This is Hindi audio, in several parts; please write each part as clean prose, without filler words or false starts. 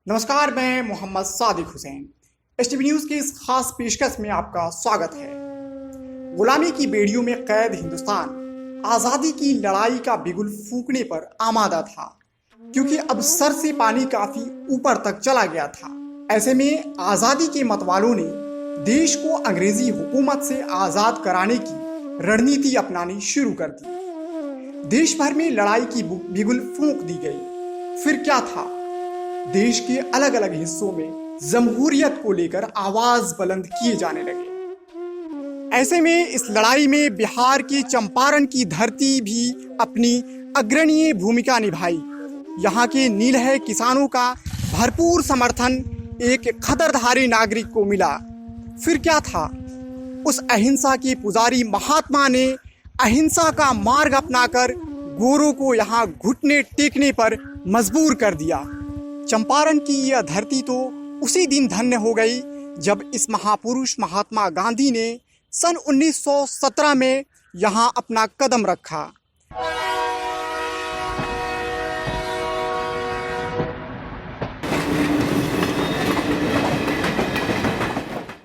नमस्कार, मैं मोहम्मद सादिक हुसैन। एसटीवी न्यूज़ की इस खास पेशकश में आपका स्वागत है। गुलामी की बेड़ियों में कैद हिंदुस्तान आज़ादी की लड़ाई का बिगुल फूंकने पर आमादा था, क्योंकि अब सर से पानी काफ़ी ऊपर तक चला गया था। ऐसे में आज़ादी के मतवालों ने देश को अंग्रेजी हुकूमत से आज़ाद कराने की रणनीति अपनानी शुरू कर दी। देश भर में लड़ाई की बिगुल फूंक दी गई। फिर क्या था? देश के अलग अलग हिस्सों में जमहूरियत को लेकर आवाज बुलंद किए जाने लगे। ऐसे में इस लड़ाई में बिहार की चंपारण की धरती भी अपनी अग्रणीय भूमिका निभाई। यहाँ के नीलहे किसानों का भरपूर समर्थन एक खदरधारी नागरिक को मिला। फिर क्या था? उस अहिंसा के पुजारी महात्मा ने अहिंसा का मार्ग अपनाकर गोरों को यहाँ घुटने टेकने पर मजबूर कर दिया। चंपारण की यह धरती तो उसी दिन धन्य हो गई जब इस महापुरुष महात्मा गांधी ने सन 1917 में यहाँ अपना कदम रखा।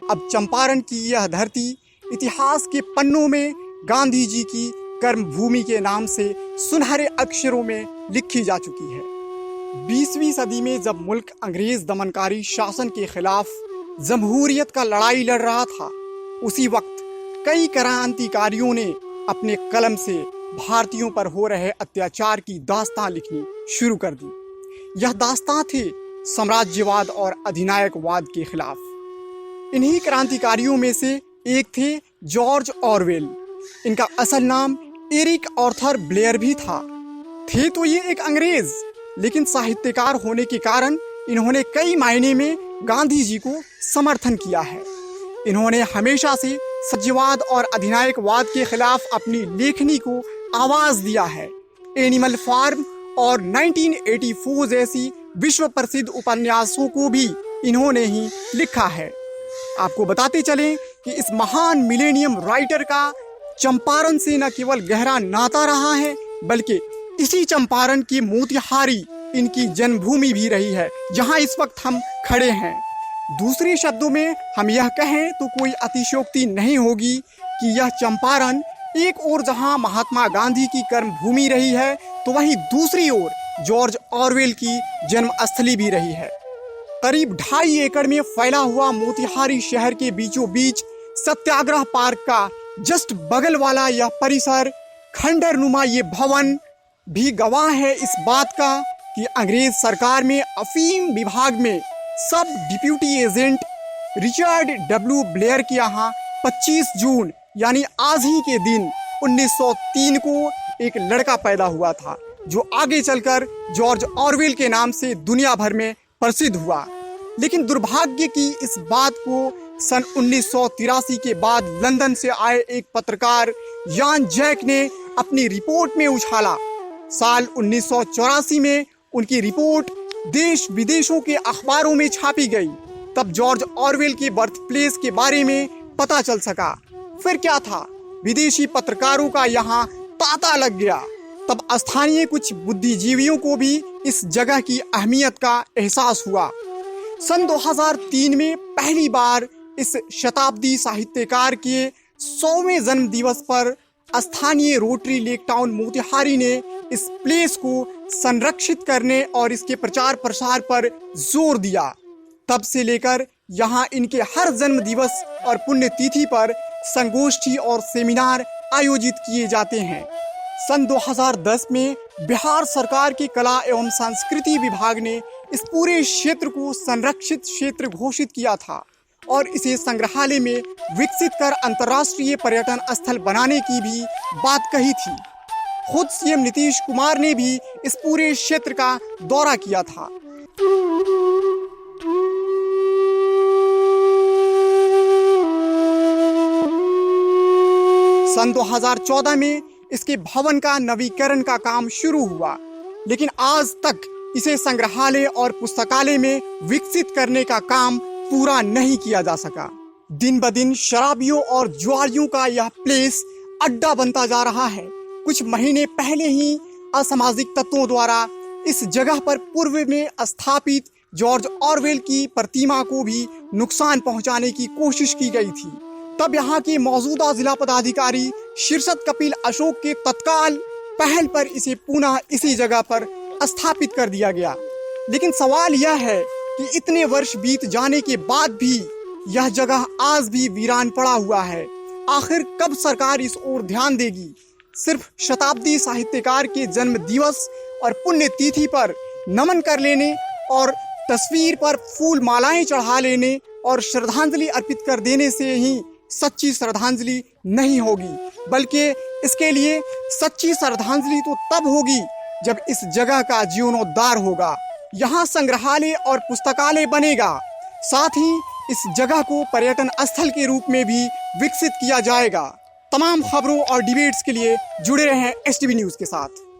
अब चंपारण की यह धरती इतिहास के पन्नों में गांधी जी की कर्मभूमि के नाम से सुनहरे अक्षरों में लिखी जा चुकी है। 20वीं सदी में जब मुल्क अंग्रेज दमनकारी शासन के खिलाफ जमहूरियत का लड़ाई लड़ रहा था, उसी वक्त कई क्रांतिकारियों ने अपने कलम से भारतीयों पर हो रहे अत्याचार की दास्तां लिखनी शुरू कर दी। यह दास्तां थे साम्राज्यवाद और अधिनायकवाद के खिलाफ। इन्हीं क्रांतिकारियों में से एक थे जॉर्ज ऑरवेल। इनका असल नाम एरिक आर्थर ब्लेयर भी था। थे तो ये एक अंग्रेज, लेकिन साहित्यकार होने के कारण इन्होंने कई मायने में गांधी जी को समर्थन किया है। इन्होंने हमेशा से सत्यवाद और अधिनायकवाद के खिलाफ अपनी लेखनी को आवाज दिया है। एनिमल फार्म और 1984 जैसी विश्व प्रसिद्ध उपन्यासों को भी इन्होंने ही लिखा है। आपको बताते चलें कि इस महान मिलेनियम राइटर का चंपारण से न केवल गहरा नाता रहा है, बल्कि इसी चंपारण की मोतिहारी इनकी जन्मभूमि भी रही है, जहां इस वक्त हम खड़े हैं। दूसरे शब्दों में हम यह कहें तो कोई अतिशयोक्ति नहीं होगी कि यह चंपारण एक ओर जहां महात्मा गांधी की कर्मभूमि रही है, तो वहीं दूसरी ओर जॉर्ज ऑरवेल की जन्मस्थली भी रही है। करीब 2.5 एकड़ में फैला हुआ मोतिहारी शहर के बीचों बीच सत्याग्रह पार्क का जस्ट बगल वाला यह परिसर, खंडर नुमा ये भवन भी गवाह है इस बात का कि अंग्रेज सरकार में अफीम विभाग में सब deputy agent Richard W Blair के यहाँ 25 जून यानी आज ही के दिन 1903 को एक लड़का पैदा हुआ था, जो आगे चलकर जॉर्ज ऑरवेल के नाम से दुनिया भर में प्रसिद्ध हुआ। लेकिन दुर्भाग्य की इस बात को सन 1983 के बाद लंदन से आए एक पत्रकार यान जैक ने अपनी रिपोर्ट में उछाला। साल 1984 में उनकी रिपोर्ट देश विदेशों के अखबारों में छापी गई। तब जॉर्ज ऑरवेल के बर्थ प्लेस के बारे में पता चल सका। फिर क्या था? विदेशी पत्रकारों का यहाँ तांता लग गया। तब स्थानीय कुछ बुद्धिजीवियों को भी इस जगह की अहमियत का एहसास हुआ। सन 2003 में पहली बार इस शताब्दी साहित्यकार के 100वें जन्म दिवस पर स्थानीय रोटरी लेक टाउन मोतिहारी ने इस प्लेस को संरक्षित करने और इसके प्रचार प्रसार पर जोर दिया। तब से लेकर यहाँ इनके हर जन्म दिवस और पुण्यतिथि पर संगोष्ठी और सेमिनार आयोजित किए जाते हैं। सन 2010 में बिहार सरकार के कला एवं संस्कृति विभाग ने इस पूरे क्षेत्र को संरक्षित क्षेत्र घोषित किया था और इसे संग्रहालय में विकसित कर अंतर्राष्ट्रीय पर्यटन स्थल बनाने की भी बात कही थी। खुद सीएम नीतीश कुमार ने भी इस पूरे क्षेत्र का दौरा किया था। सन 2014 में इसके भवन का नवीकरण का काम शुरू हुआ, लेकिन आज तक इसे संग्रहालय और पुस्तकालय में विकसित करने का काम पूरा नहीं किया जा सका। दिन ब दिन शराबियों और जुआरियों का यह प्लेस अड्डा बनता जा रहा है। कुछ महीने पहले ही असामाजिक तत्वों द्वारा इस जगह पर पूर्व में स्थापित जॉर्ज ऑरवेल की प्रतिमा को भी नुकसान पहुंचाने की कोशिश की गई थी। तब यहाँ के मौजूदा जिला पदाधिकारी शीर्षद कपिल अशोक के तत्काल पहल पर इसे पुनः इसी जगह पर स्थापित कर दिया गया। लेकिन सवाल यह है कि इतने वर्ष बीत जाने के बाद भी यह जगह आज भी वीरान पड़ा हुआ है। आखिर कब सरकार इस ओर ध्यान देगी? सिर्फ शताब्दी साहित्यकार के जन्म दिवस और पुण्यतिथि पर नमन कर लेने और तस्वीर पर फूल मालाएं चढ़ा लेने और श्रद्धांजलि अर्पित कर देने से ही सच्ची श्रद्धांजलि नहीं होगी, बल्कि इसके लिए सच्ची श्रद्धांजलि तो तब होगी जब इस जगह का जीर्णोद्धार होगा, यहाँ संग्रहालय और पुस्तकालय बनेगा, साथ ही इस जगह को पर्यटन स्थल के रूप में भी विकसित किया जाएगा। तमाम खबरों और डिबेट्स के लिए जुड़े रहें STV न्यूज़ के साथ।